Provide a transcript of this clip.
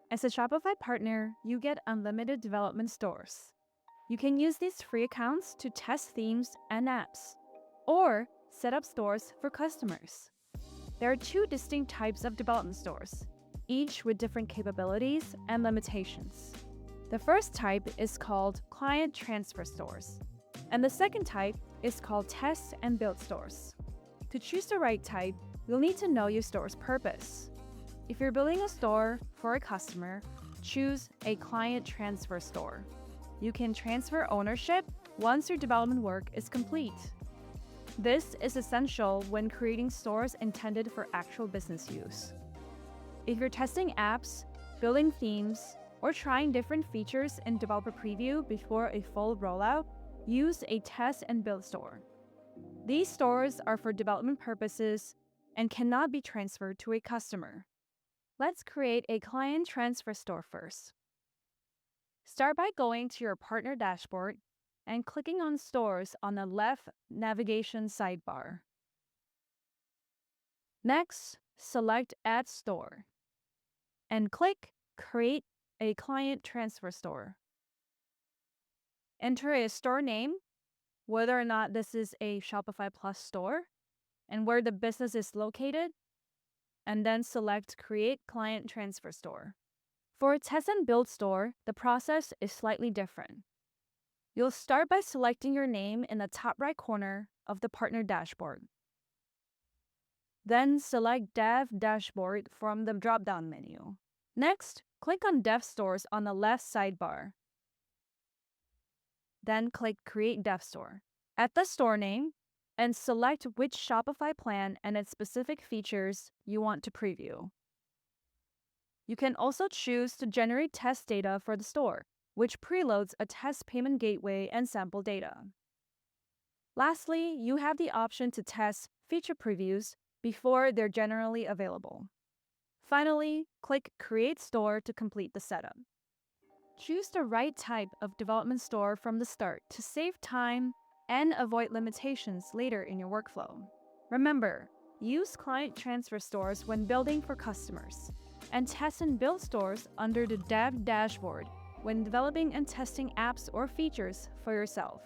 As a Shopify partner, you get unlimited development stores. You can use these free accounts to test themes and apps, or set up stores for customers. There are two distinct types of development stores, each with different capabilities and limitations. The first type is called client transfer stores, and the second type is called test and build stores. To choose the right type, you'll need to know your store's purpose. If you're building a store for a customer, choose a client transfer store. You can transfer ownership once your development work is complete. This is essential when creating stores intended for actual business use. If you're testing apps, building themes, or trying different features in developer preview before a full rollout, use a test and build store. These stores are for development purposes and cannot be transferred to a customer. Let's create a client transfer store first. Start by going to your partner dashboard and clicking on Stores on the left navigation sidebar. Next, select Add Store and click Create a Client Transfer Store. Enter a store name, whether or not this is a Shopify Plus store, and where the business is located, and then select Create Client Transfer Store. For a test and build store, the process is slightly different. You'll start by selecting your name in the top right corner of the partner dashboard. Then select Dev Dashboard from the drop-down menu. Next, click on Dev Stores on the left sidebar. Then click Create Dev Store. Add the store name and select which Shopify plan and its specific features you want to preview. You can also choose to generate test data for the store, which preloads a test payment gateway and sample data. Lastly, you have the option to test feature previews before they're generally available. Finally, click Create Store to complete the setup. Choose the right type of development store from the start to save time and avoid limitations later in your workflow. Remember, use client transfer stores when building for customers, and test and build stores under the Dev dashboard when developing and testing apps or features for yourself.